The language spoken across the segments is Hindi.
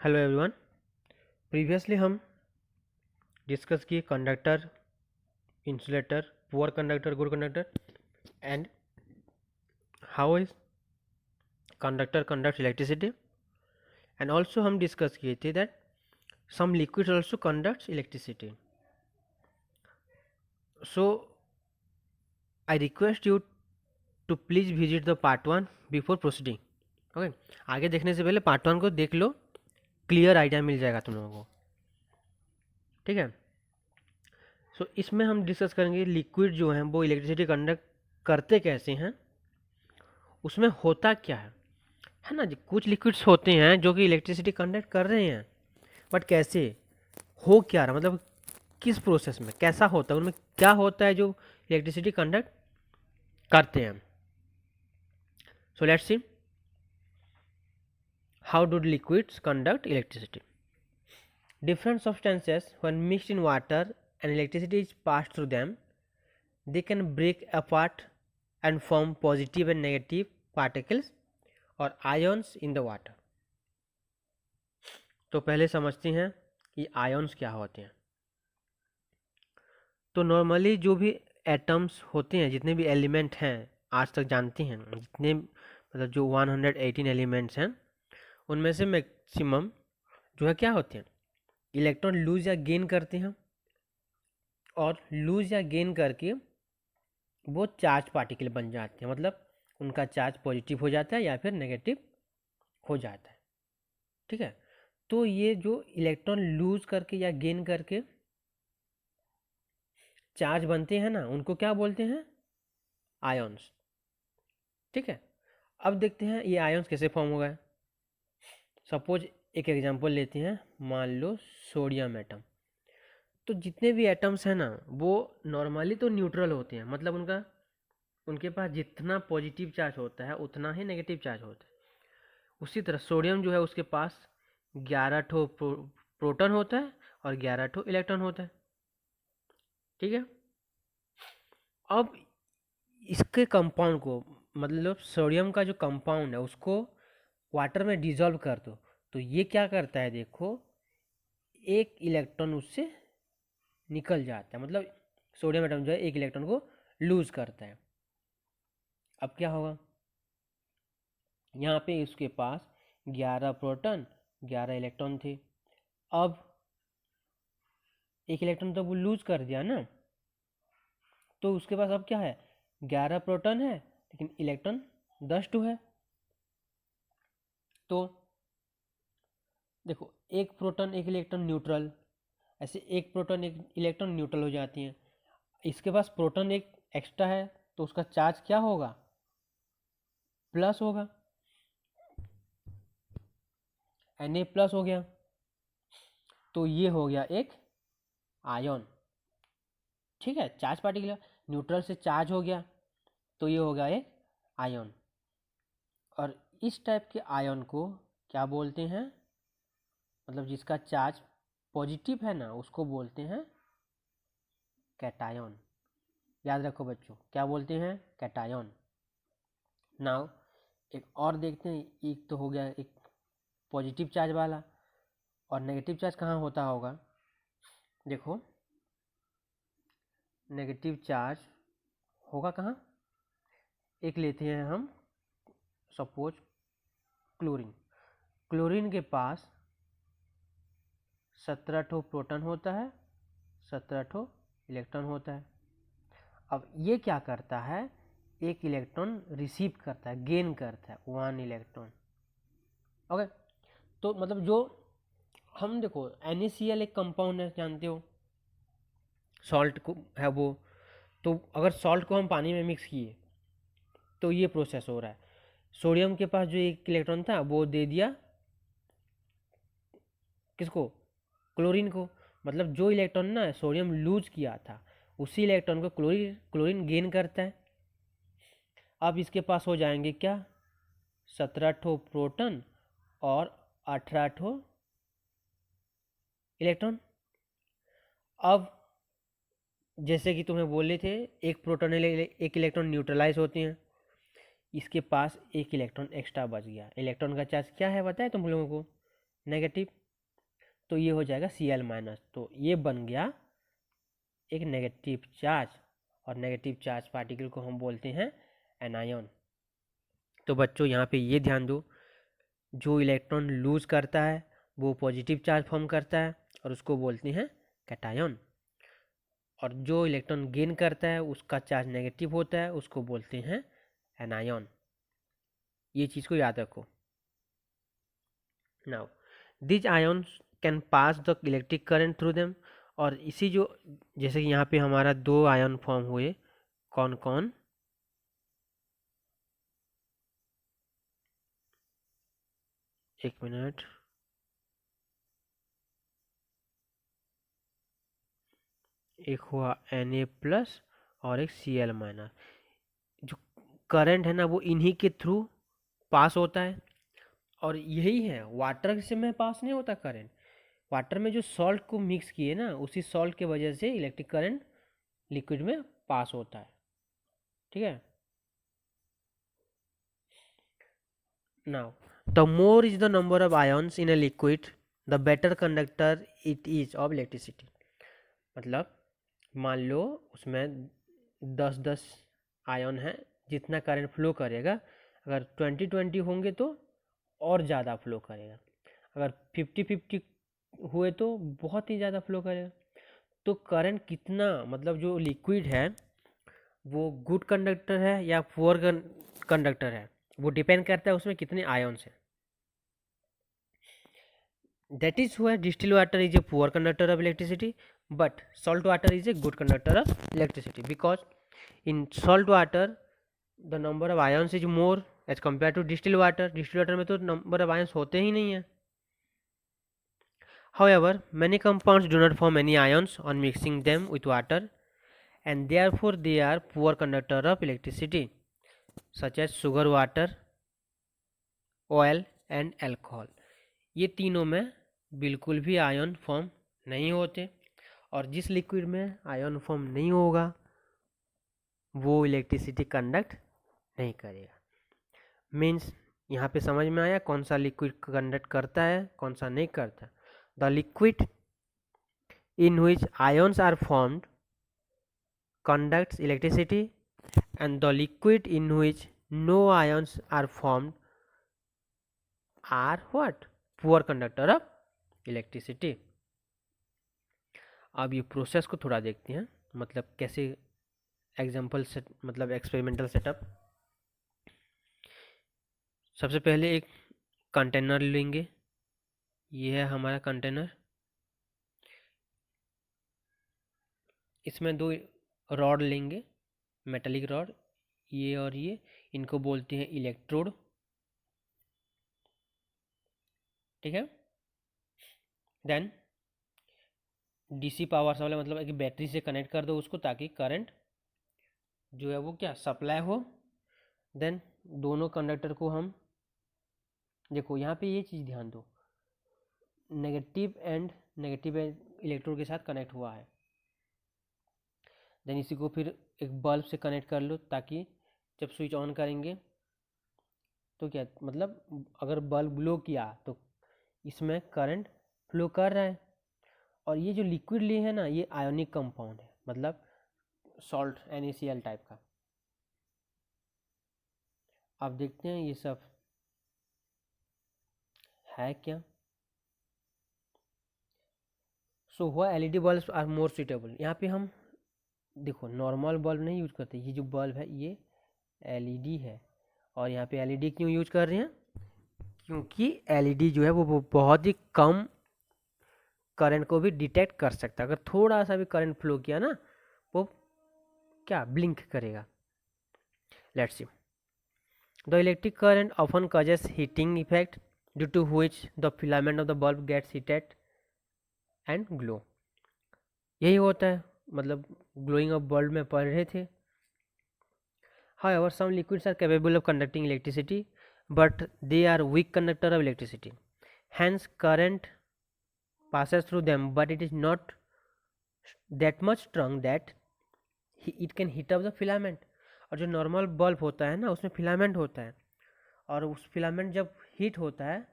Hello everyone. प्रीवियसली हम डिस्कस किए conductor, insulator, poor conductor, good conductor and how is conductor conduct electricity. And also हम डिस्कस किए थे that some liquid also conducts electricity. So I request you to please visit the part 1 before proceeding. Okay, आगे देखने से पहले पार्ट 1 को देख लो, क्लियर आइडिया मिल जाएगा तुम लोगों को। ठीक है। सो इसमें हम डिस्कस करेंगे लिक्विड जो हैं वो इलेक्ट्रिसिटी कंडक्ट करते कैसे हैं, उसमें होता क्या है ना जी। कुछ लिक्विड्स होते हैं जो कि इलेक्ट्रिसिटी कंडक्ट कर रहे हैं, बट कैसे, हो क्या रहा, मतलब किस प्रोसेस में कैसा होता है, उनमें क्या होता है जो इलेक्ट्रिसिटी कंडक्ट करते हैं। So let's see how do liquids conduct electricity. Different substances, when mixed in water and electricity is passed through them, they can break apart and form positive and negative particles or ions in the water. तो पहले समझते हैं कि आयन्स क्या होते हैं। तो नॉर्मली जो भी एटम्स होते हैं, जितने भी एलिमेंट हैं आज तक जानते हैं, जितने मतलब जो 118 एलिमेंट्स हैं, उनमें से मैक्सिमम जो है क्या होते हैं, इलेक्ट्रॉन लूज या गेन करते हैं, और लूज या गेन करके वो चार्ज पार्टिकल बन जाते हैं, मतलब उनका चार्ज पॉजिटिव हो जाता है या फिर नेगेटिव हो जाता है। ठीक है। तो ये जो इलेक्ट्रॉन लूज करके या गेन करके चार्ज बनते हैं ना, उनको क्या बोलते हैं, आयन्स। ठीक है। अब देखते हैं ये आयन्स कैसे फॉर्म हो गए। सपोज एक एग्जांपल लेते हैं, मान लो सोडियम एटम। तो जितने भी एटम्स हैं ना वो नॉर्मली तो न्यूट्रल होते हैं, मतलब उनके पास जितना पॉजिटिव चार्ज होता है उतना ही नेगेटिव चार्ज होता है। उसी तरह सोडियम जो है उसके पास 11 ठो प्रोटॉन होता है और 11 ठो इलेक्ट्रॉन होता है। ठीक है। अब इसके कंपाउंड को, मतलब सोडियम का जो कंपाउंड है उसको वाटर में डिजॉल्व कर दो, तो ये क्या करता है देखो, एक इलेक्ट्रॉन उससे निकल जाता है, मतलब सोडियम एटम जो है एक इलेक्ट्रॉन को लूज करता है। अब क्या होगा, यहाँ पे इसके पास 11 प्रोटॉन 11 इलेक्ट्रॉन थे। अब एक इलेक्ट्रॉन तो वो लूज कर दिया ना, तो उसके पास अब क्या है, 11 प्रोटॉन है लेकिन इलेक्ट्रॉन 10 टू है। तो देखो, एक प्रोटॉन एक इलेक्ट्रॉन न्यूट्रल, ऐसे एक प्रोटॉन एक इलेक्ट्रॉन न्यूट्रल हो जाती हैं। इसके पास प्रोटॉन एक एक्स्ट्रा है तो उसका चार्ज क्या होगा, प्लस होगा, Na प्लस हो गया, तो ये हो गया एक आयन। ठीक है, चार्ज पार्टिकल न्यूट्रल से चार्ज हो गया तो ये हो गया एक आयन। और इस टाइप के आयन को क्या बोलते हैं, मतलब जिसका चार्ज पॉजिटिव है ना उसको बोलते हैं कैटायन। याद रखो बच्चों, क्या बोलते हैं, कैटायन। नाउ एक और देखते हैं, एक तो हो गया एक पॉजिटिव चार्ज वाला, और नेगेटिव चार्ज कहाँ होता होगा। देखो, नेगेटिव चार्ज होगा कहाँ, एक लेते हैं हम सपोज क्लोरीन। क्लोरीन के पास 17 ठो प्रोटॉन होता है, 17 ठो इलेक्ट्रॉन होता है। अब ये क्या करता है, एक इलेक्ट्रॉन रिसीव करता है, गेन करता है 1 इलेक्ट्रॉन। ओके। तो मतलब जो हम देखो NaCl एक कंपाउंड है, जानते हो, सॉल्ट को है वो। तो अगर सॉल्ट को हम पानी में मिक्स किए तो ये प्रोसेस हो रहा है। सोडियम के पास जो एक इलेक्ट्रॉन था वो दे दिया किसको, क्लोरीन को। मतलब जो इलेक्ट्रॉन ना सोडियम लूज किया था उसी इलेक्ट्रॉन को क्लोरीन गेन करता है। अब इसके पास हो जाएंगे क्या, 17 ठो प्रोटॉन और 18 ठो इलेक्ट्रॉन। अब जैसे कि तुम्हें बोले थे, एक प्रोटॉन एक इलेक्ट्रॉन न्यूट्रलाइज होते हैं, इसके पास एक इलेक्ट्रॉन एक्स्ट्रा बच गया। इलेक्ट्रॉन का चार्ज क्या है बताए तुम लोगों को, नेगेटिव, तो ये हो जाएगा Cl-, तो ये बन गया एक नेगेटिव चार्ज, और नेगेटिव चार्ज पार्टिकल को हम बोलते हैं एनायन। तो बच्चों यहाँ पे ये ध्यान दो, जो इलेक्ट्रॉन लूज करता है वो पॉजिटिव चार्ज फॉर्म करता है और उसको बोलते हैं कैटायन, और जो इलेक्ट्रॉन गेन करता है उसका चार्ज नेगेटिव होता है उसको बोलते हैं एनायन। ये चीज़ को याद रखो। Now these ions can pass the electric current through them, और इसी जो जैसे कि यहाँ पे हमारा दो आयन फॉर्म हुए, कौन कौन, एक मिनट, एक हुआ Na+ और एक Cl-। जो करंट है ना वो इन्हीं के थ्रू पास होता है, और यही है, वाटर से में पास नहीं होता करंट। वाटर में जो सॉल्ट को मिक्स किए ना, उसी सॉल्ट के वजह से इलेक्ट्रिक करंट लिक्विड में पास होता है। ठीक है। Now the more is the number of ions in a liquid the better conductor it is of electricity. मतलब मान लो उसमें 10-10 आयन है, जितना करंट फ्लो करेगा, अगर 20-20 होंगे तो और ज़्यादा फ्लो करेगा, अगर 50-50 हुए तो बहुत ही ज़्यादा फ्लो करेगा। तो करंट कितना, मतलब जो लिक्विड है वो गुड कंडक्टर है या पुअर कंडक्टर है, वो डिपेंड करता है उसमें कितने आयन्स हैं। That is why distilled water is a poor conductor of electricity, but salt water is a good conductor of electricity, because in salt water the number of ions is more as compared to distilled water. Distilled water में तो number of ions होते ही नहीं है। However, many compounds do not form any ions on mixing them with water, and therefore they are poor conductor of electricity, such as sugar water, oil and alcohol। ये तीनों में बिल्कुल भी आयन फॉर्म नहीं होते, और जिस लिक्विड में आयन फॉर्म नहीं होगा वो इलेक्ट्रिसिटी कंडक्ट नहीं करेगा। मीन्स यहाँ पे समझ में आया कौन सा लिक्विड कंडक्ट करता है कौन सा नहीं करता। The liquid in which ions are formed conducts electricity, and the liquid in which no ions are formed are what? Poor conductor of electricity। अब ये प्रोसेस को थोड़ा देखते हैं, मतलब कैसे एग्जाम्पल सेट, मतलब एक्सपेरिमेंटल सेटअप। सबसे पहले एक कंटेनर लेंगे, ये है हमारा कंटेनर, इसमें दो रॉड लेंगे, मेटालिक रॉड, ये और ये, इनको बोलते हैं इलेक्ट्रोड। ठीक है। देन डीसी पावर सप्लाई, मतलब एक बैटरी से कनेक्ट कर दो उसको, ताकि करंट जो है वो क्या सप्लाई हो। देन दोनों कंडक्टर को हम देखो, यहाँ पे ये चीज़ ध्यान दो, नेगेटिव इलेक्ट्रोड के साथ कनेक्ट हुआ है। देन इसी को फिर एक बल्ब से कनेक्ट कर लो, ताकि जब स्विच ऑन करेंगे तो क्या, मतलब अगर बल्ब ग्लो किया तो इसमें करंट फ्लो कर रहा है। और ये जो लिक्विड लिए है ना, ये आयोनिक कंपाउंड है, मतलब सॉल्ट NaCl टाइप का। अब देखते हैं ये सब है क्या। सो हुआ LED bulb are more suitable. यहाँ पे हम देखो नॉर्मल बल्ब नहीं यूज करते, ये जो बल्ब है ये LED है। और यहाँ पे LED क्यों यूज कर रहे हैं, क्योंकि LED जो है वो बहुत ही कम करंट को भी डिटेक्ट कर सकता है। अगर थोड़ा सा भी करंट फ्लो किया ना, वो क्या ब्लिंक करेगा। Let's see, the electric current often causes heating effect due to which the filament of the bulb gets heated and glow. यही होता है, मतलब ग्लोइंग ऑफ बल्ब में पढ़ रहे थे। However, some liquids are capable of conducting electricity, but they are weak conductor of electricity. Hence, current passes through them, but it is not that much strong that it can heat up the filament। और जो नॉर्मल बल्ब होता है ना, उसमें फिलामेंट होता है, और उस फिलामेंट जब हीट होता है,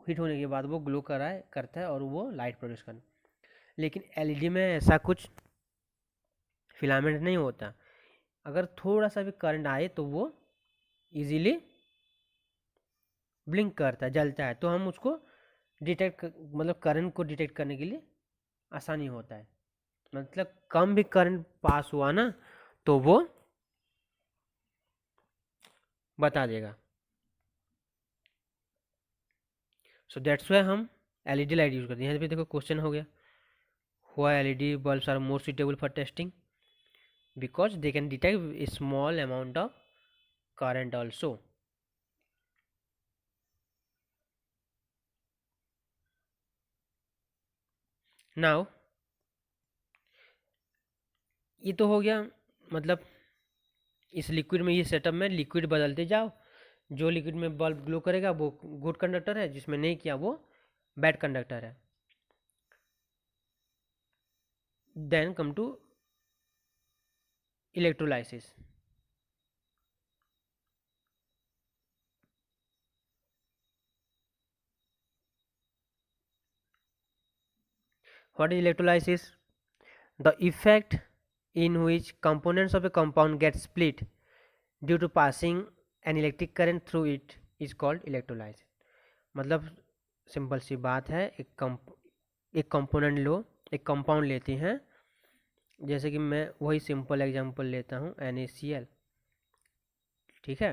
हीट होने के बाद वो ग्लो करता है और वो लाइट प्रोड्यूस करता है। लेकिन एलईडी में ऐसा कुछ फिलामेंट नहीं होता। अगर थोड़ा सा भी करंट आए तो वो इजीली ब्लिंक करता है, जलता है। तो हम उसको मतलब करंट को डिटेक्ट करने के लिए आसानी होता है। मतलब कम भी करंट पास हुआ ना तो वो बता देगा। सो दैट्स वाई हम एलईडी लाइट यूज करते हैं। यहाँ पे देखो क्वेश्चन हो गया, why LED bulbs are more suitable for testing, because they can detect a small amount of current also. Now ये तो हो गया, मतलब इस लिक्विड में, ये सेटअप में लिक्विड बदलते जाओ। जो लिक्विड में बल्ब ग्लो करेगा वो गुड कंडक्टर है, जिसमें नहीं किया वो बैड कंडक्टर है। Then come to electrolysis. What is electrolysis? The effect in which components of a compound get split due to passing an electric current through it is called electrolysis. मतलब सिंपल सी बात है, एक कंपोनेंट लो, एक कंपाउंड लेते हैं, जैसे कि मैं वही सिंपल एग्जांपल लेता हूँ NaCl। ठीक है,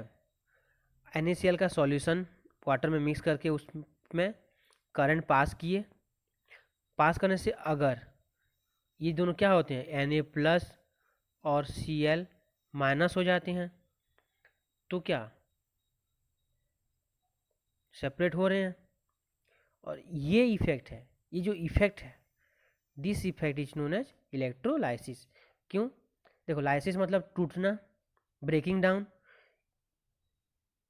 NaCl का सॉल्यूशन वाटर में मिक्स करके उसमें करंट पास किए। पास करने से अगर ये दोनों क्या होते हैं, Na+ और Cl- हो जाते हैं, तो क्या सेपरेट हो रहे हैं। और ये इफेक्ट है, ये जो इफेक्ट है, this effect is known as electrolysis. क्यों? देखो, लाइसिस मतलब टूटना, breaking down,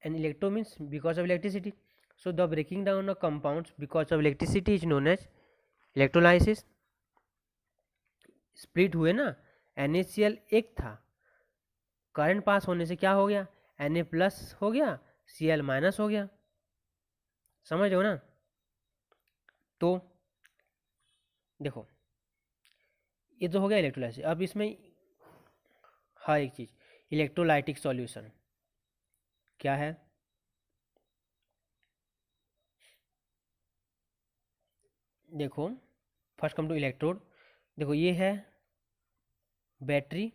and electro means because of electricity. So the breaking down of compounds because of electricity is known as electrolysis. Split हुए ना, NaCl एक था, करंट पास होने से क्या हो गया, Na+ हो गया, Cl- हो गया। समझ रहे हो ना? तो देखो, ये तो हो गया इलेक्ट्रोलाइसिस। अब इसमें हर एक चीज, इलेक्ट्रोलाइटिक सॉल्यूशन क्या है? देखो, फर्स्ट कम टू इलेक्ट्रोड। देखो, ये है बैटरी।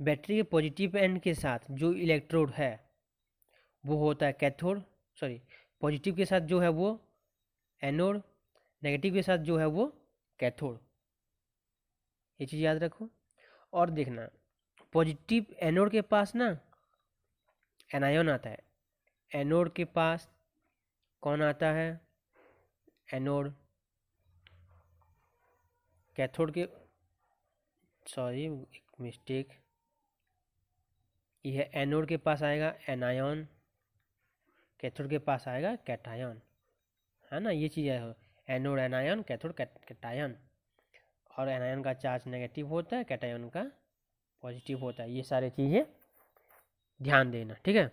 बैटरी के पॉजिटिव एंड के साथ जो इलेक्ट्रोड है वो होता है कैथोड, सॉरी, पॉजिटिव के साथ जो है वो एनोड, नेगेटिव के साथ जो है वो कैथोड। ये चीज़ याद रखो। और देखना, पॉजिटिव एनोड के पास ना एनायन आता है, एनोड के पास कौन आता है, एनोड। कैथोड के, सॉरी एक मिस्टेक, यह एनोड के पास आएगा एनायन, कैथोड के पास आएगा कैटायन, है ना। ये चीज़ है, एनोड एनायन, कैथोड कैटायन। और एनायन का चार्ज नेगेटिव होता है, कैटायन का पॉजिटिव होता है। ये सारी चीज़ें ध्यान देना, ठीक है।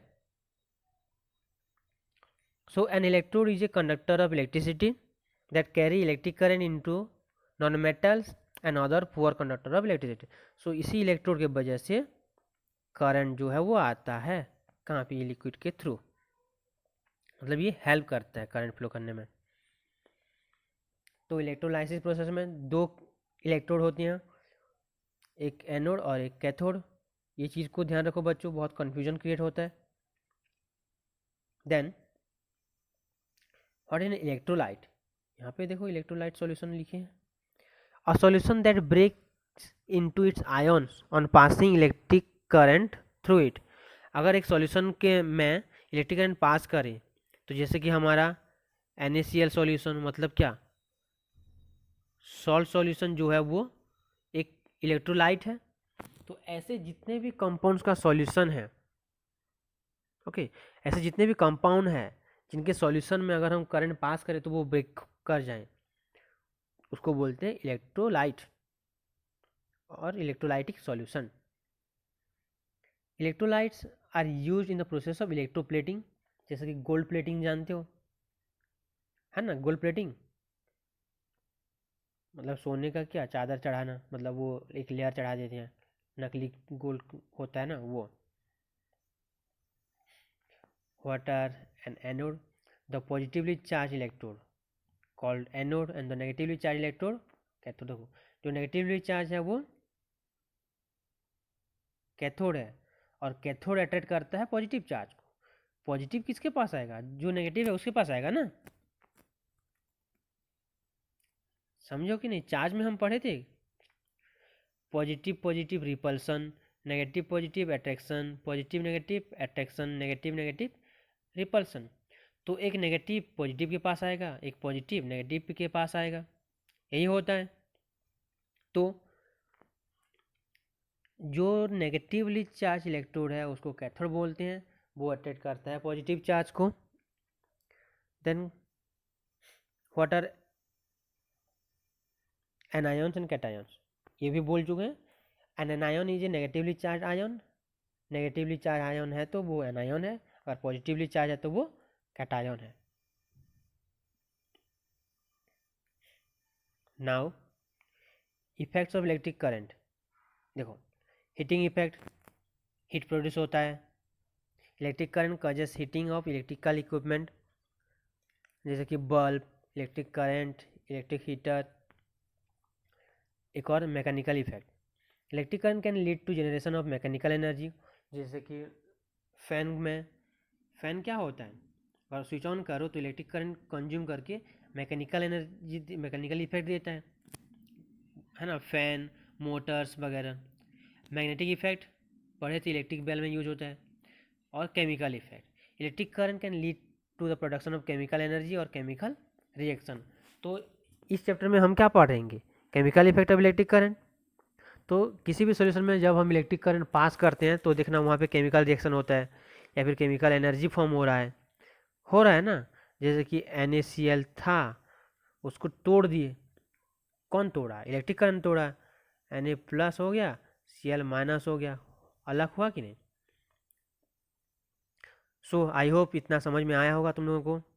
So an electrode is a conductor of electricity that carry electric current into non metals and other poor conductor of electricity. So इसी इलेक्ट्रोड के वजह से करंट जो है वो आता है कहाँ पे, लिक्विड के थ्रू। मतलब ये हेल्प करता है करंट फ्लो करने में। तो इलेक्ट्रोलाइसिस प्रोसेस में दो इलेक्ट्रोड होती हैं, एक एनोड और एक कैथोड। ये चीज़ को ध्यान रखो बच्चों, बहुत कन्फ्यूजन क्रिएट होता है। Then what is electrolyte? यहाँ पे देखो इलेक्ट्रोलाइट सॉल्यूशन लिखे हैं, a solution that breaks into its ions on passing electric current through it. अगर एक सॉल्यूशन के में इलेक्ट्रिक करंट पास करे, तो जैसे कि हमारा NaCl सॉल्यूशन, मतलब क्या, सॉल्ट सॉल्यूशन जो है वो एक इलेक्ट्रोलाइट है। तो ऐसे जितने भी कंपाउंड्स का सॉल्यूशन है, ओके, ऐसे जितने भी कंपाउंड हैं जिनके सॉल्यूशन में अगर हम करंट पास करें तो वो ब्रेक कर जाएं, उसको बोलते हैं इलेक्ट्रोलाइट और electrolytic solution. Electrolytes are use in the process of electroplating, जैसे कि गोल्ड प्लेटिंग जानते हो, है ना, गोल्ड प्लेटिंग मतलब सोने का क्या चादर चढ़ाना, मतलब वो एक लेयर चढ़ा देते हैं, नकली गोल्ड होता है ना वो। What are an anode? The positively charge electrode called anode and the negatively charge electrode cathode. देखो जो नेगेटिवली चार्ज है वो कैथोड है, और कैथोड अट्रैक्ट करता है पॉजिटिव चार्ज को। पॉजिटिव किसके पास आएगा? जो नेगेटिव है उसके पास आएगा ना, समझो कि नहीं? चार्ज में हम पढ़े थे positive positive repulsion, negative positive attraction, positive negative attraction, negative negative repulsion. तो एक नेगेटिव पॉजिटिव के पास आएगा, एक पॉजिटिव नेगेटिव के पास आएगा, यही होता है। तो जो नेगेटिवली चार्ज इलेक्ट्रोड है उसको कैथोड बोलते हैं, वो अट्रैक्ट करता है पॉजिटिव चार्ज को। Then what are anions and cations, ये भी बोल चुके हैं। An anion is a negatively charge ion, negatively charge ion है तो वो एनायन है, अगर पॉजिटिवली चार्ज है तो वो कैटायन है। Now effects of electric current. देखो हीटिंग इफेक्ट, हीट प्रोड्यूस होता है। Electric current causes heating of electrical equipment, जैसे कि bulb, electric current, electric heater. एक और mechanical effect, electric current can lead to generation of mechanical energy, जैसे कि फैन में, फैन क्या होता है, अगर स्विच ऑन करो तो इलेक्ट्रिक करंट कंज्यूम करके मैकेनिकल एनर्जी, मैकेनिकल इफेक्ट देता है ना, फैन, मोटर्स वगैरह। मैग्नेटिक इफेक्ट पढ़े थे, इलेक्ट्रिक बेल में यूज होता है। और chemical effect, electric current can lead to the production of chemical energy और केमिकल रिएक्शन। तो इस चैप्टर में हम क्या पढ़ेंगे? Chemical effect of electric current. तो किसी भी सॉल्यूशन में जब हम इलेक्ट्रिक करंट पास करते हैं तो देखना वहाँ पे केमिकल रिएक्शन होता है या फिर केमिकल एनर्जी फॉर्म हो रहा है ना। जैसे कि NaCl था, उसको तोड़ दिए, कौन तोड़ा? इलेक्ट्रिक करंट तोड़ा, Na+ हो गया, Cl- हो गया, अलग हुआ कि नहीं? सो आई होप इतना समझ में आया होगा तुम लोगों को।